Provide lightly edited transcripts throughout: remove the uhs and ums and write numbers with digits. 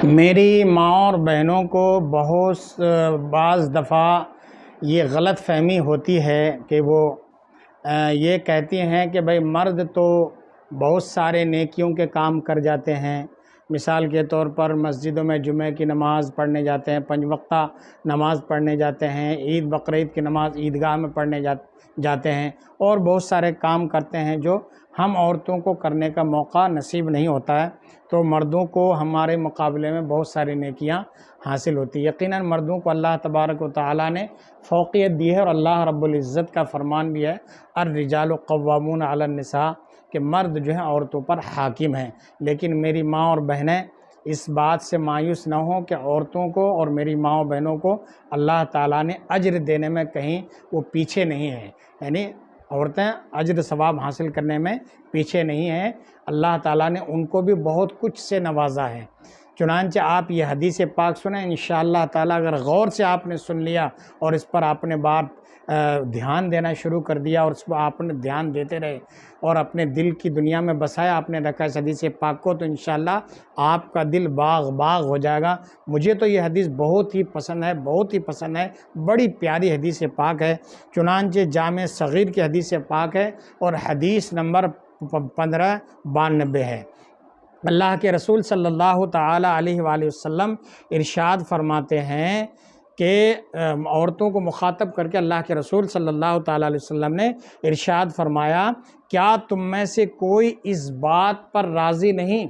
میری ماں اور بہنوں کو بعض دفعہ یہ غلط فہمی ہوتی ہے کہ وہ یہ کہتی ہیں کہ بھئی مرد تو بہت سارے نیکیوں کے کام کر جاتے ہیں۔ مثال کے طور پر مسجدوں میں جمعہ کی نماز پڑھنے جاتے ہیں، 5 وقتہ نماز پڑھنے جاتے ہیں، عید بقرعید کی نماز عیدگاہ میں پڑھنے جاتے ہیں، اور بہت سارے کام کرتے ہیں جو ہم عورتوں کو کرنے کا موقع نصیب نہیں ہوتا ہے۔ تو مردوں کو ہمارے مقابلے میں بہت ساری نیکیاں حاصل ہوتی ہیں۔ یقیناً مردوں کو اللہ تبارک و تعالیٰ نے فوقیت دی ہے، اور اللہ رب العزت کا فرمان بھی ہے الرجال قوامون علی النساء، کہ مرد جو ہیں عورتوں پر حاکم ہیں۔ لیکن میری ماں اور بہنیں اس بات سے مایوس نہ ہوں کہ عورتوں کو اور میری ماں اور بہنوں کو اللہ تعالیٰ نے اجر دینے میں کہیں وہ پیچھے نہیں ہیں، یعنی عورتیں اجر ثواب حاصل کرنے میں پیچھے نہیں ہیں۔ اللہ تعالیٰ نے ان کو بھی بہت کچھ سے نوازا ہے۔ چنانچہ آپ یہ حدیث پاک سنیں، انشاءاللہ تعالیٰ اگر غور سے آپ نے سن لیا اور اس پر آپ نے دھیان دینا شروع کر دیا، اور اس پر آپ نے دھیان دیتے رہے اور اپنے دل کی دنیا میں بسایا آپ نے رکھا اس حدیث پاک کو، تو انشاءاللہ آپ کا دل باغ باغ ہو جائے گا۔ مجھے تو یہ حدیث بہت ہی پسند ہے، بہت ہی پسند ہے، بڑی پیاری حدیث پاک ہے۔ چنانچہ جامع صغیر کی حدیث پاک ہے، اور حدیث نمبر 1592 ہے۔ اللہ کے رسول صلی اللہ تعالیٰ علیہ وآلہ وسلم ارشاد فرماتے ہیں کہ عورتوں کو مخاطب کر کے اللہ کے رسول صلی اللہ تعالیٰ علیہ وسلم نے ارشاد فرمایا، کیا تم میں سے کوئی اس بات پر راضی نہیں؟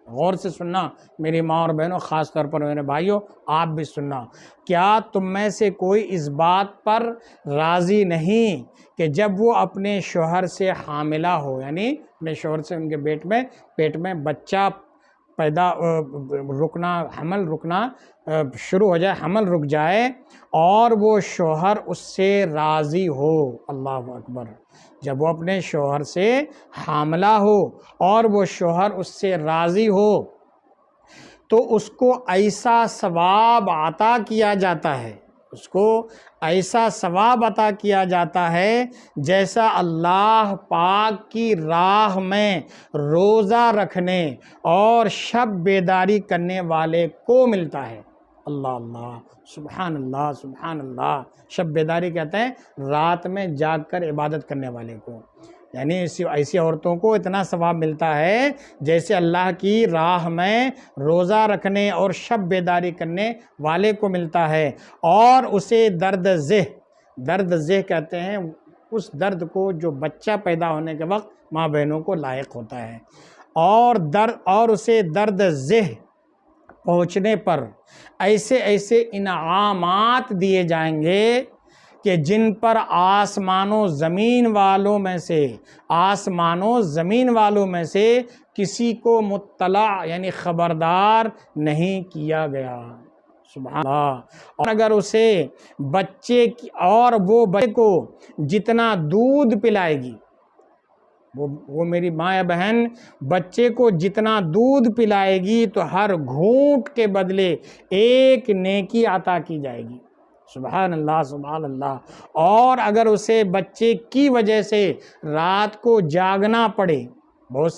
غور سے سننا میری ماں اور بہنوں، خاص طور پر میرے بھائیوں آپ بھی سننا، کیا تم میں سے کوئی اس بات پر راضی نہیں کہ جب وہ اپنے شوہر سے حاملہ ہو، یعنی اپنے شوہر سے ان کے پیٹ میں بچہ حمل رکنا شروع ہو جائے، حمل رک جائے، اور وہ شوہر اس سے راضی ہو؟ اللہ اکبر! جب وہ اپنے شوہر سے حاملہ ہو اور وہ شوہر اس سے راضی ہو تو اس کو ایسا ثواب عطا کیا جاتا ہے، اس کو ایسا ثواب عطا کیا جاتا ہے جیسا اللہ پاک کی راہ میں روزہ رکھنے اور شب بیداری کرنے والے کو ملتا ہے۔ اللہ اللہ، سبحان اللہ سبحان اللہ۔ شب بیداری کہتے ہیں رات میں جاگ کر عبادت کرنے والے کو، یعنی ایسی عورتوں کو اتنا ثواب ملتا ہے جیسے اللہ کی راہ میں روزہ رکھنے اور شب بیداری کرنے والے کو ملتا ہے، اور اسے درد ذہ کہتے ہیں اس درد کو جو بچہ پیدا ہونے کے وقت ماں بہنوں کو لاحق ہوتا ہے، اور اسے درد ذہ پہنچنے پر ایسے انعامات دیے جائیں گے کہ جن پر آسمان و زمین والوں میں سے کسی کو مطلع یعنی خبردار نہیں کیا گیا۔ سبحان اللہ۔ اور اگر اسے وہ بچے کو جتنا دودھ پلائے گی، وہ میری ماں یا بہن بچے کو جتنا دودھ پلائے گی تو ہر گھونٹ کے بدلے ایک نیکی عطا کی جائے گی۔ سبحان اللہ سبحان اللہ۔ اور اگر اسے بچے کی وجہ سے رات کو جاگنا پڑے، بہت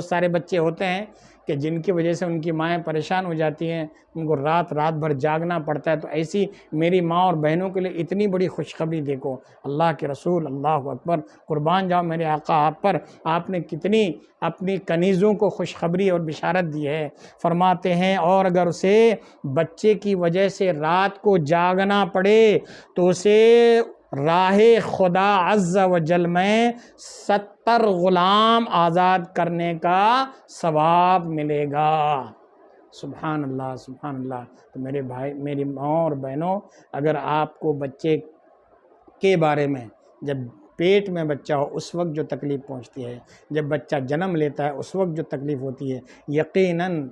سارے بچے ہوتے ہیں کہ جن کی وجہ سے ان کی مائیں پریشان ہو جاتی ہیں، ان کو رات بھر جاگنا پڑتا ہے، تو ایسی میری ماں اور بہنوں کے لیے اتنی بڑی خوشخبری دیکھو، اللہ کے رسول اللہ اکبر، قربان جاؤ میرے آقا آپ پر، آپ نے کتنی اپنی کنیزوں کو خوشخبری اور بشارت دی ہے۔ فرماتے ہیں اور اگر اسے بچے کی وجہ سے رات کو جاگنا پڑے تو اسے راہ خدا عز و جل میں 70 غلام آزاد کرنے کا ثواب ملے گا۔ سبحان اللہ سبحان اللہ۔ تو میرے بھائی میری ماں اور بہنوں، اگر آپ کو بچے کے بارے میں، جب پیٹ میں بچہ ہو اس وقت جو تکلیف پہنچتی ہے، جب بچہ جنم لیتا ہے اس وقت جو تکلیف ہوتی ہے، یقیناً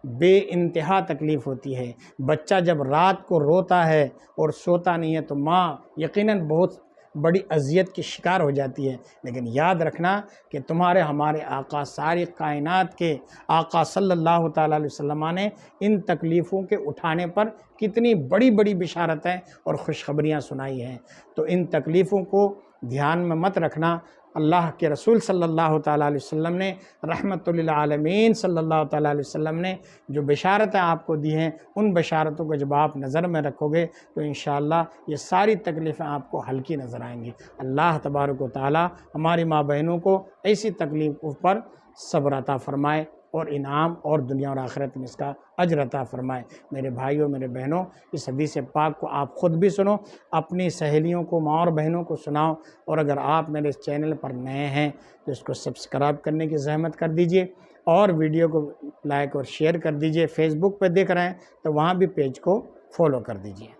بے انتہا تکلیف ہوتی ہے۔ بچہ جب رات کو روتا ہے اور سوتا نہیں ہے تو ماں یقیناً بہت بڑی اذیت کی شکار ہو جاتی ہے، لیکن یاد رکھنا کہ ہمارے آقا، ساری کائنات کے آقا صلی اللہ تعالیٰ علیہ وسلم نے ان تکلیفوں کے اٹھانے پر کتنی بڑی بڑی بشارتیں اور خوشخبریاں سنائی ہیں۔ تو ان تکلیفوں کو دھیان میں مت رکھنا، اللہ کے رسول صلی اللہ تعالیٰ علیہ وسلم نے، رحمت للعالمین صلی اللہ تعالیٰ علیہ وسلم نے جو بشارتیں آپ کو دی ہیں، ان بشارتوں کو جب آپ نظر میں رکھو گے تو انشاءاللہ یہ ساری تکلیفیں آپ کو ہلکی نظر آئیں گی۔ اللہ تبارک و تعالیٰ ہماری ماں بہنوں کو ایسی تکلیفوں پر صبر عطا فرمائے اور انعام اور دنیا اور آخرت میں اس کا اجر عطا فرمائے۔ میرے بھائیوں، میرے بہنوں، اس حدیث پاک کو آپ خود بھی سنو، اپنی سہیلیوں کو، ماں اور بہنوں کو سناؤ، اور اگر آپ میرے اس چینل پر نئے ہیں تو اس کو سبسکرائب کرنے کی زحمت کر دیجئے، اور ویڈیو کو لائک اور شیئر کر دیجئے۔ فیس بک پہ دیکھ رہے ہیں تو وہاں بھی پیج کو فالو کر دیجئے۔